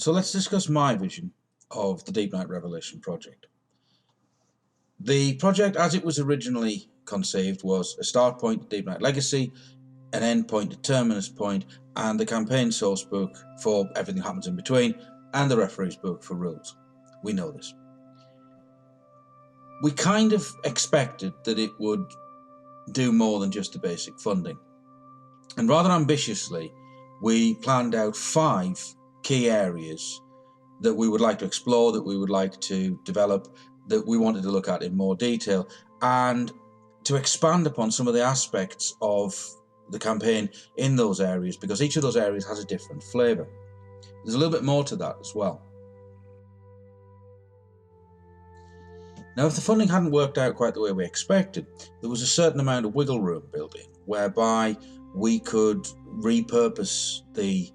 So let's discuss my vision of the Deepnight Revelation project. The project, as it was originally conceived, was a start point to Deepnight Legacy, an end point to Terminus Point, and the campaign source book for everything that happens in between, and the referee's book for rules. We know this. We kind of expected that it would do more than just the basic funding. And rather ambitiously, we planned out 5 key areas that we would like to explore, that we would like to develop, that we wanted to look at in more detail, and to expand upon some of the aspects of the campaign in those areas, because each of those areas has a different flavour. There's a little bit more to that as well. Now, if the funding hadn't worked out quite the way we expected, there was a certain amount of wiggle room built in, whereby we could repurpose the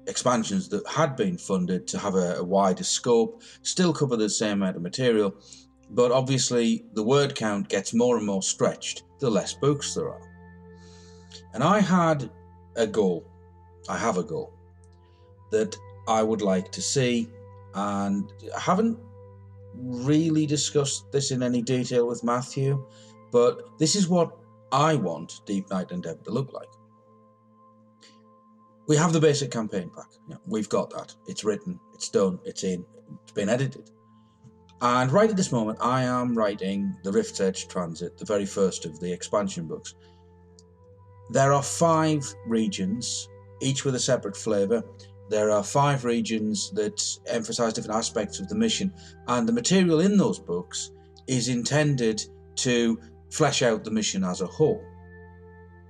expansions that had been funded to have a wider scope, still cover the same amount of material, but obviously the word count gets more and more stretched the less books there are. And I had a goal, I have a goal, that I would like to see, and I haven't really discussed this in any detail with Matthew, but this is what I want Deepnight Endeavour to look like. We have the basic campaign pack. Yeah, we've got that. It's written, it's done, it's in, it's been edited. And right at this moment, I am writing the Rift's Edge Transit, the very first of the expansion books. There are 5 regions, each with a separate flavour. There are 5 regions that emphasise different aspects of the mission, and the material in those books is intended to flesh out the mission as a whole.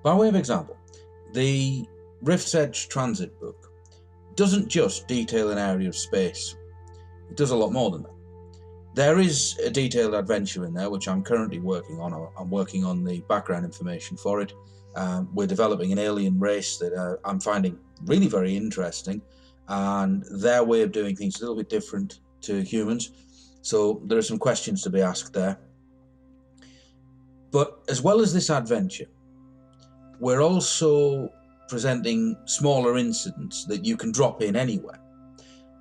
By way of example, the Rift's Edge Transit book doesn't just detail an area of space. It does a lot more than that. There is a detailed adventure in there, which I'm currently working on. I'm working on the background information for it. We're developing an alien race that I'm finding really very interesting, and their way of doing things is a little bit different to humans. So there are some questions to be asked there. But as well as this adventure, we're also presenting smaller incidents that you can drop in anywhere.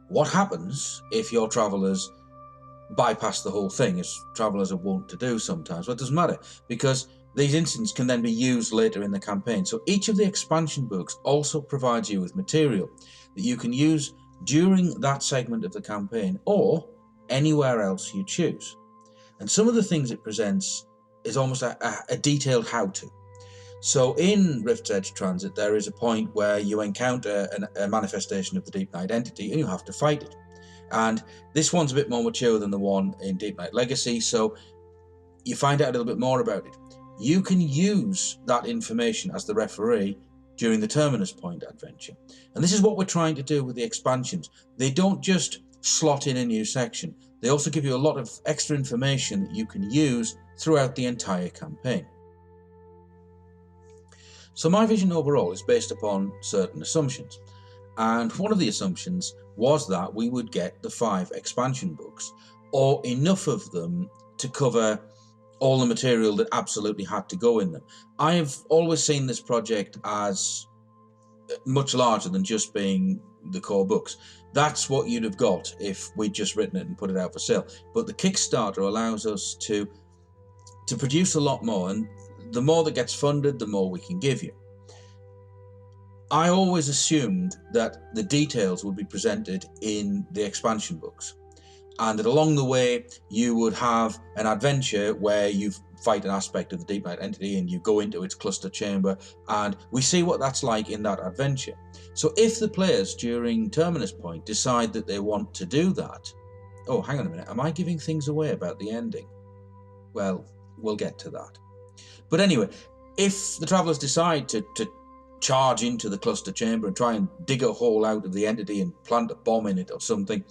What happens if your travellers bypass the whole thing, as travellers are wont to do sometimes? Well, it doesn't matter, because these incidents can then be used later in the campaign. So each of the expansion books also provides you with material that you can use during that segment of the campaign or anywhere else you choose. And some of the things it presents is almost a detailed how-to. So in Rift's Edge Transit, there is a point where you encounter a manifestation of the Deepnight entity and you have to fight it. And this one's a bit more mature than the one in Deepnight Legacy, so you find out a little bit more about it. You can use that information as the referee during the Terminus Point adventure. And this is what we're trying to do with the expansions. They don't just slot in a new section. They also give you a lot of extra information that you can use throughout the entire campaign. So my vision overall is based upon certain assumptions. And one of the assumptions was that we would get the 5 expansion books, or enough of them to cover all the material that absolutely had to go in them. I have always seen this project as much larger than just being the core books. That's what you'd have got if we'd just written it and put it out for sale. But the Kickstarter allows us to produce a lot more, and the more that gets funded, the more we can give you. I always assumed that the details would be presented in the expansion books, and that along the way you would have an adventure where you fight an aspect of the Deepnight entity and you go into its cluster chamber, and we see what that's like in that adventure. So if the players during Terminus Point decide that they want to do that, oh, hang on a minute, am I giving things away about the ending? Well, we'll get to that. But anyway, if the travellers decide to charge into the cluster chamber and try and dig a hole out of the entity and plant a bomb in it or something,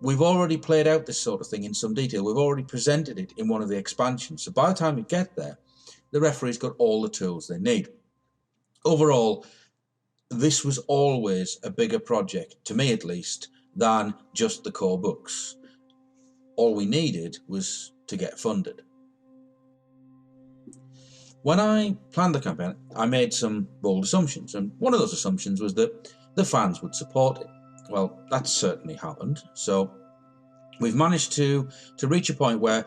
we've already played out this sort of thing in some detail. We've already presented it in one of the expansions. So by the time we get there, the referee's got all the tools they need. Overall, this was always a bigger project, to me at least, than just the core books. All we needed was to get funded. When I planned the campaign, I made some bold assumptions, and one of those assumptions was that the fans would support it. Well, that's certainly happened. So we've managed to reach a point where,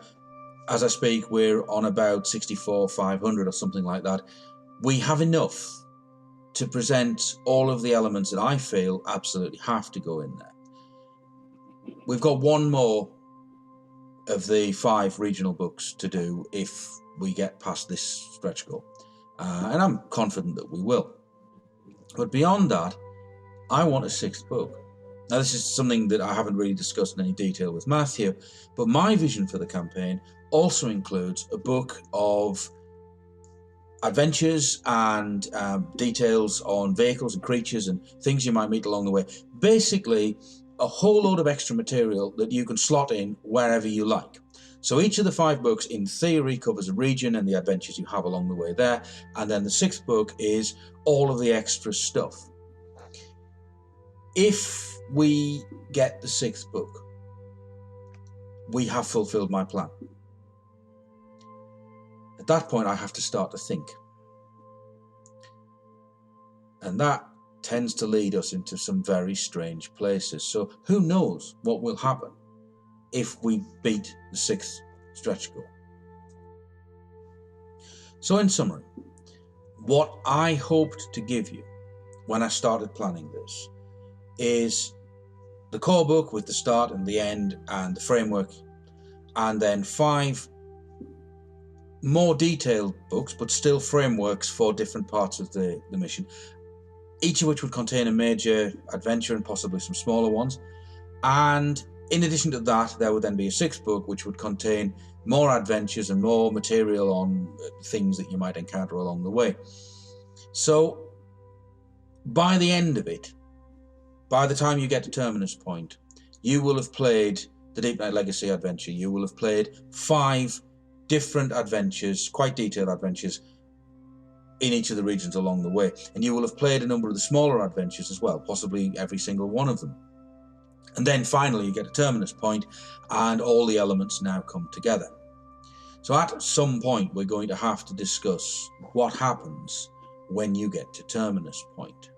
as I speak, we're on about 64,500 or something like that. We have enough to present all of the elements that I feel absolutely have to go in there. We've got one more of the 5 regional books to do if we get past this stretch goal, and I'm confident that we will. But beyond that, I want a 6th book. Now, this is something that I haven't really discussed in any detail with Matthew, but my vision for the campaign also includes a book of adventures and details on vehicles and creatures and things you might meet along the way. Basically, a whole load of extra material that you can slot in wherever you like. So each of the 5 books in theory covers a region and the adventures you have along the way there, and then the 6th book is all of the extra stuff. If we get the 6th book, we have fulfilled my plan. At that point, I have to start to think. And that tends to lead us into some very strange places. So who knows what will happen if we beat the 6th stretch goal. So in summary, what I hoped to give you when I started planning this is the core book with the start and the end and the framework, and then 5 more detailed books, but still frameworks for different parts of the mission, each of which would contain a major adventure and possibly some smaller ones. And in addition to that, there would then be a 6th book, which would contain more adventures and more material on things that you might encounter along the way. So by the end of it, by the time you get to Terminus Point, you will have played the Deepnight Legacy adventure. You will have played 5 different adventures, quite detailed adventures, in each of the regions along the way. And you will have played a number of the smaller adventures as well, possibly every single one of them. And then finally you get to Terminus Point and all the elements now come together. So at some point we're going to have to discuss what happens when you get to Terminus Point.